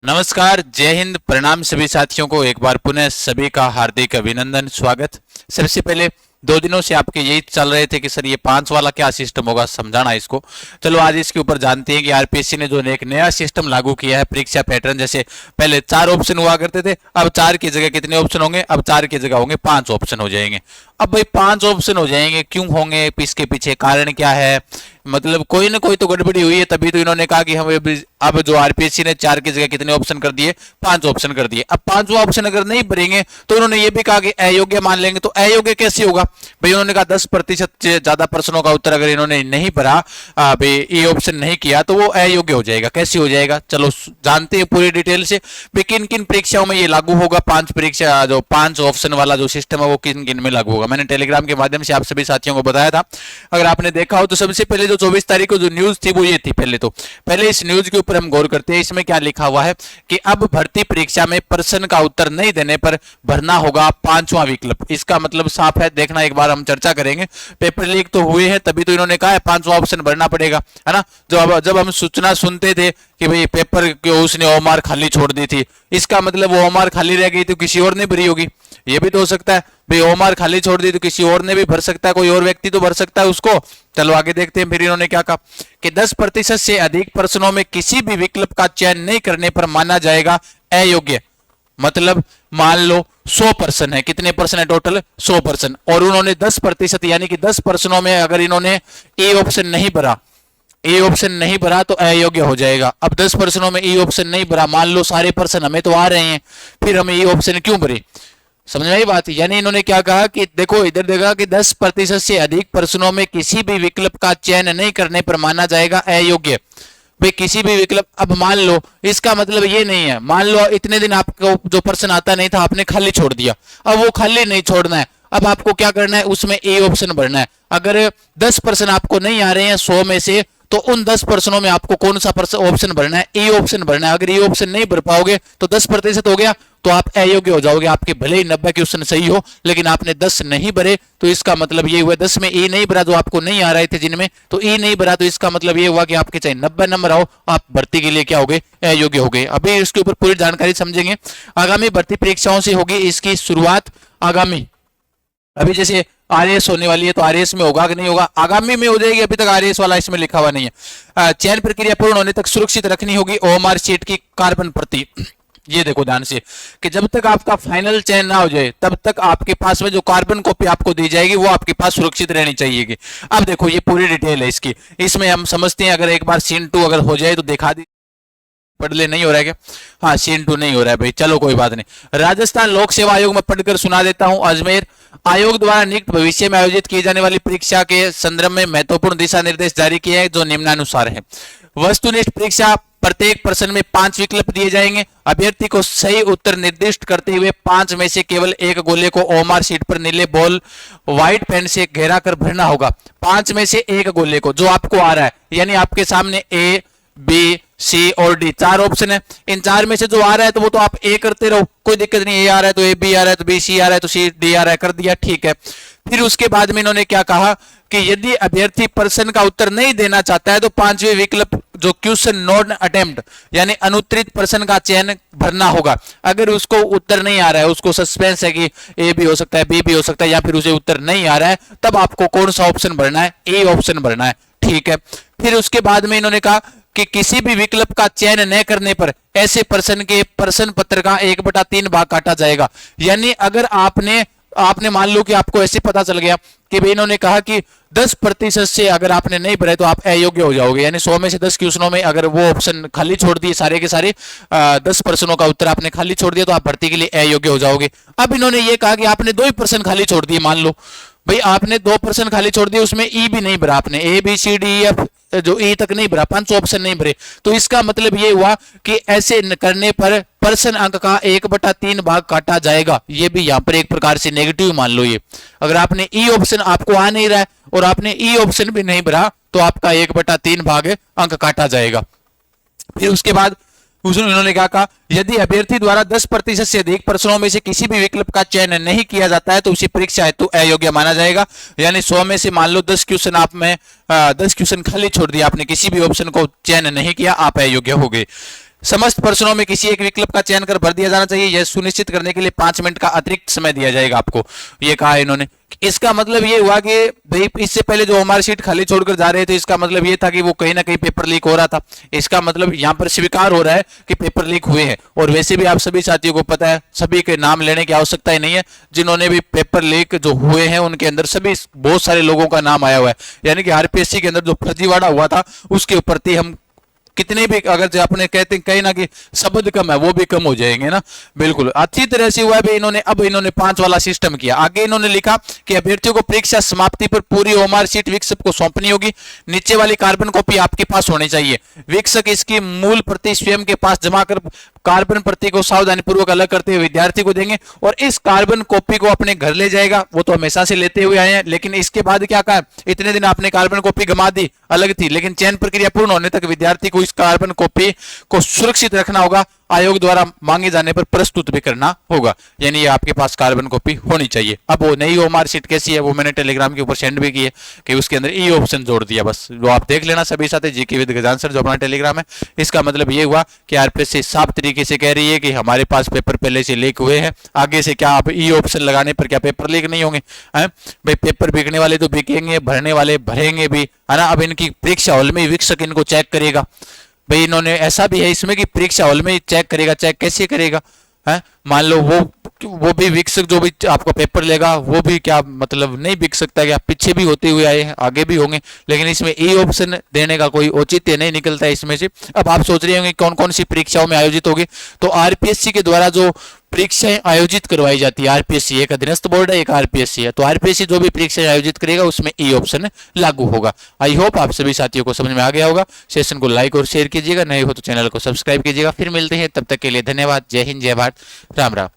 नमस्कार, जय हिंद, प्रणाम सभी साथियों को एक बार पुनः सभी का हार्दिक अभिनंदन, स्वागत। सबसे पहले 2 दिनों से आपके यही चल रहे थे कि सर ये 5 वाला क्या सिस्टम होगा, समझाना इसको। चलो आज इसके ऊपर जानते हैं कि आरपीएससी ने जो एक नया सिस्टम लागू किया है परीक्षा पैटर्न। जैसे पहले 4 ऑप्शन हुआ करते थे, अब 4 की जगह कितने ऑप्शन होंगे? अब 4 की जगह होंगे 5 ऑप्शन हो जाएंगे। अब भाई 5 ऑप्शन हो जाएंगे, क्यों होंगे, इसके पीछे कारण क्या है? मतलब कोई ना कोई तो गड़बड़ी हुई है, तभी तो इन्होंने कहा कि हम अब जो आरपीएससी ने 4 की जगह कितने ऑप्शन कर दिए? 5 ऑप्शन कर दिए। अब 5वां ऑप्शन अगर नहीं भरेंगे तो उन्होंने ये भी कहा कि अयोग्य मान लेंगे। तो अयोग्य कैसे होगा भाई? उन्होंने कहा 10% से ज्यादा प्रश्नों का उत्तर अगर इन्होंने नहीं भरा, भाई ये ऑप्शन नहीं किया, तो वो अयोग्य हो जाएगा। कैसे हो जाएगा, चलो जानते हैं पूरी डिटेल से। किन किन परीक्षाओं में ये लागू होगा? 5 परीक्षा, जो 5 ऑप्शन वाला जो सिस्टम है वो किन किन में लागू होगा? मैंने टेलीग्राम के माध्यम से आप सभी साथियों को बताया था, अगर आपने देखा हो तो। सबसे पहले जो 24 तारीख को जो न्यूज थी वो ये थी। पहले इस न्यूज के ऊपर हम गौर करते हैं। इसमें क्या लिखा हुआ है कि अब भर्ती परीक्षा में प्रश्न का उत्तर नहीं देने पर भरना होगा 5वां विकल्प। इसका मतलब साफ है, देखना एक बार हम चर्चा करेंगे। पेपर लीक तो हुए हैं, तभी तो इन्होंने कहा है 5वां ऑप्शन भरना पड़ेगा, है ना। जब हम सूचना सुनते थे कि भाई पेपर क्यों उसने ओमार खाली छोड़ दी थी, इसका मतलब वो ओमार खाली रह गई तो किसी और ने भरी होगी। ये भी तो हो सकता है भाई, ओमार खाली छोड़ दी तो किसी और ने भी भर सकता है, कोई और व्यक्ति तो भर सकता है उसको। चलो आगे देखते हैं। फिर इन्होंने क्या कहा कि 10% से अधिक प्रश्नों में किसी भी विकल्प का चयन नहीं करने पर माना जाएगा अयोग्य। मतलब मान लो 100 प्रश्न है, कितने प्रश्न है टोटल? 100 प्रश्न, और उन्होंने 10% यानी कि 10 प्रश्नों में अगर इन्होंने ए ऑप्शन नहीं भरा, ए ऑप्शन नहीं भरा तो अयोग्य हो जाएगा। अब 10 प्रश्नों में ए ऑप्शन नहीं भरा, मान लो सारे प्रश्न हमें तो आ रहे हैं, फिर हमें ए ऑप्शन क्यों भरे? समझ में आई बात? यानी इन्होंने क्या कहा कि देखो इधर देखा कि 10% से अधिक प्रश्नों में किसी भी विकल्प का चयन नहीं करने पर माना जाएगा अयोग्य। भाई किसी भी विकल्प, अब मान लो इसका मतलब ये नहीं है, मान लो इतने दिन आपको जो प्रश्न आता नहीं था आपने खाली छोड़ दिया, अब वो खाली नहीं छोड़ना है। अब आपको क्या करना है, उसमें ए ऑप्शन भरना है। अगर 10 प्रश्न आपको नहीं आ रहे हैं 100 में से, तो उन 10 प्रश्नों में आपको कौन सा ऑप्शन भरना है? ए ऑप्शन भरना है। अगर ये ऑप्शन नहीं भर पाओगे तो 10% हो गया, तो आप अयोग्य हो जाओगे। आपके भले ही 90 क्वेश्चन सही हो, लेकिन आपने 10 नहीं भरे, तो इसका मतलब ये हुआ 10 में ए नहीं भरा, जो आपको नहीं आ रहे थे जिनमें, तो ए नहीं भरा, तो इसका मतलब ये हुआ कि आपके चाहे 90 नंबर आओ, आप भर्ती के लिए क्या हो गए? अयोग्य हो गए। अभी इसके ऊपर पूरी जानकारी समझेंगे। आगामी भर्ती परीक्षाओं से होगी इसकी शुरुआत। आगामी, अभी जैसे आरएएस होने वाली है तो आरएएस में होगा कि नहीं होगा? आगामी में हो जाएगी। अभी तक आरएएस वाला इसमें लिखा हुआ नहीं है। चयन प्रक्रिया पूर्ण होने तक सुरक्षित रखनी होगी ओएमआर शीट की कार्बन प्रति। ये देखो ध्यान से कि जब तक आपका फाइनल चयन ना हो जाए तब तक आपके पास में जो कार्बन कॉपी आपको दी जाएगी वो आपके पास सुरक्षित रहनी चाहिए। अब देखो ये पूरी डिटेल है इसकी, इसमें हम समझते हैं। अगर एक बार सीन 2 अगर हो जाए तो दिखा दी। पढ़ ले, नहीं हो रहा है क्या? हाँ, सीन 2 नहीं हो रहा है भाई, चलो कोई बात नहीं। राजस्थान लोक सेवा आयोग में पढ़कर सुना देता हूं। अजमेर आयोग द्वारा निकट भविष्य में आयोजित की जाने वाली परीक्षा के संदर्भ में महत्वपूर्ण दिशा निर्देश जारी किए हैं, जो निम्नानुसार है। वस्तुनिष्ठ परीक्षा, प्रत्येक प्रश्न में 5 विकल्प दिए जाएंगे। अभ्यर्थी को सही उत्तर निर्दिष्ट करते हुए 5 में से केवल एक गोले को ओएमआर शीट पर नीले बॉल व्हाइट पेन से घेरा कर भरना होगा। 5 में से एक गोले को, जो आपको आ रहा है, यानी आपके सामने ए, बी, सी और डी 4 ऑप्शन है। इन 4 में से जो आ रहा है तो वो तो आप ए करते रहो, कोई दिक्कत नहीं। ए आ रहा है तो ए, बी आ रहा है तो बी, सी आ रहा है तो सी, डी आ रहा है, कर दिया, ठीक है। फिर उसके बाद में इन्होंने क्या कहा कि यदि अभ्यर्थी प्रश्न का उत्तर नहीं देना चाहता है तो 5वें विकल्प जो क्वेश्चन नॉट अटेम्प्ट यानी अनुत्तरित प्रश्न का चयन भरना होगा। अगर उसको उत्तर नहीं आ रहा है, उसको सस्पेंस है कि ए भी हो सकता है, बी भी हो सकता है, या फिर उसे उत्तर नहीं आ रहा है, तब आपको कौन सा ऑप्शन भरना है? ए ऑप्शन भरना है, ठीक है। फिर उसके बाद में इन्होंने कहा कि किसी भी विकल्प का चयन न करने पर ऐसे प्रश्न के प्रश्न पत्र का 1/3 भाग काटा जाएगा। यानी अगर आपने मान लो कि आपको ऐसे पता चल गया कि भाई इन्होंने कहा कि 10% से अगर आपने नहीं भरे तो आप अयोग्य हो जाओगे, यानी 100 में से 10 क्वेश्चनों में अगर वो ऑप्शन खाली छोड़ दिए, सारे के सारे 10 प्रश्नों का उत्तर आपने खाली छोड़ दिया, तो आप भर्ती के लिए अयोग्य हो जाओगे। अब इन्होंने ये कहा कि आपने 2 ही प्रश्न खाली छोड़ दिए, मान लो भाई आपने 2 प्रश्न खाली छोड़ दिए, उसमें ई भी नहीं भरा आपने, A B C D F जो ई तक नहीं भरा, 5 ऑप्शन नहीं भरे, तो इसका मतलब ये हुआ कि ऐसे करने पर प्रश्न अंक का 1/3 भाग काटा जाएगा। ये भी यहाँ पर एक प्रकार से नेगेटिव मान लो। ये अगर आपने ई ऑप्शन आपको आ नहीं रहा है और आपने ई ऑप्शन भी नहीं भरा तो आपका 1/3 भाग अंक काटा जाएगा। फिर उसके बाद उन्होंने क्या कहा, यदि अभ्यर्थी द्वारा 10% से अधिक प्रश्नों में से किसी भी विकल्प का चयन नहीं किया जाता है तो उसी परीक्षा हेतु अयोग्य माना जाएगा। यानी 100 में से मान लो 10 क्वेश्चन आप में 10 क्वेश्चन खाली छोड़ दिया, आपने किसी भी ऑप्शन को चयन नहीं किया, आप अयोग्य हो गए। समस्त प्रश्नों में किसी एक विकल्प का चयन कर भर दिया जाना चाहिए। यह सुनिश्चित करने के लिए 5 मिनट का अतिरिक्त समय दिया जाएगा आपको, ये कहा है इन्होंने। इसका मतलब ये हुआ कि भाई इससे पहले जो हमारी सीट खाली छोड़कर जा रहे थे, इसका मतलब ये था कि वो कहीं ना कहीं पेपर लीक हो रहा था। इसका मतलब यहाँ पर स्वीकार हो रहा है कि पेपर लीक हुए हैं। और वैसे भी आप सभी साथियों को पता है, सभी के नाम लेने की आवश्यकता ही नहीं है, जिन्होंने भी पेपर लीक जो हुए हैं उनके अंदर सभी बहुत सारे लोगों का नाम आया हुआ है। यानी कि आरपीएससी के अंदर जो फर्जीवाड़ा हुआ था उसके प्रति हम कितने भी अगर जो अपने कहते कहीं ना कि शब्द कम है वो भी कम हो जाएंगे ना। बिल्कुल अच्छी तरह से हुआ है। इन्होंने 5 वाला सिस्टम किया। आगे इन्होंने लिखा कि अभ्यर्थियों को परीक्षा समाप्ति पर पूरी ओएमआर शीट विकसक को सौंपनी होगी। नीचे वाली कार्बन कॉपी आपके पास होनी चाहिए। विकसक इसकी मूल प्रति स्वयं के पास जमा कर कार्बन प्रति को सावधानी पूर्वक अलग करते हुए विद्यार्थी को देंगे और इस कार्बन कॉपी को अपने घर ले जाएगा। वो तो हमेशा से लेते हुए आए हैं, लेकिन इसके बाद क्या कहा, इतने दिन आपने कार्बन कॉपी गमा दी, अलग थी, लेकिन चयन प्रक्रिया पूर्ण होने तक विद्यार्थी को इस कार्बन कॉपी को सुरक्षित रखना होगा, आयोग द्वारा मांगे जाने पर प्रस्तुत भी करना होगा। यानी ये आपके पास कार्बन कॉपी होनी चाहिए। अब वो नई ओएमआर शीट कैसी है वो मैंने टेलीग्राम के ऊपर सेंड भी की है कि उसके अंदर ई ऑप्शन जोड़ दिया, बस वो आप देख लेना सभी साथी। जीके विद गजान सर जो अपना टेलीग्राम है, इसका मतलब ये हुआ कि आरपीएससी साफ तरीके से कह रही है कि हमारे पास पेपर पहले से लीक हुए हैं, आगे से क्या आप ई ऑप्शन लगाने पर क्या पेपर लीक नहीं होंगे? भाई पेपर बिकने वाले तो बिकेंगे, भरने वाले भरेंगे भी, है ना। अब इनकी परीक्षा हॉल में विकसक इनको चेक करेगा। भाई इन्होंने ऐसा भी है इसमें कि परीक्षा हॉल में चेक करेगा। चेक कैसे करेगा? है मान लो वो भी विकसक जो भी आपका पेपर लेगा वो भी क्या मतलब नहीं बिक सकता कि आप पीछे भी होते हुए आए हैं, आगे भी होंगे, लेकिन इसमें ई ऑप्शन देने का कोई औचित्य नहीं निकलता है इसमें से। अब आप सोच रहे होंगे कौन कौन सी परीक्षाओं में आयोजित होगी, तो आरपीएससी के द्वारा जो परीक्षाएं आयोजित करवाई जाती है, आरपीएससी एक अधीनस्थ बोर्ड है, एक आरपीएससी है, तो आरपीएससी जो भी परीक्षाएं आयोजित करेगा उसमें ई ऑप्शन लागू होगा। आई होप आप सभी साथियों को समझ में आ गया होगा। सेशन को लाइक और शेयर कीजिएगा, नए हो तो चैनल को सब्सक्राइब कीजिएगा। फिर मिलते हैं, तब तक के लिए धन्यवाद। जय हिंद, जय भारत, राम राम।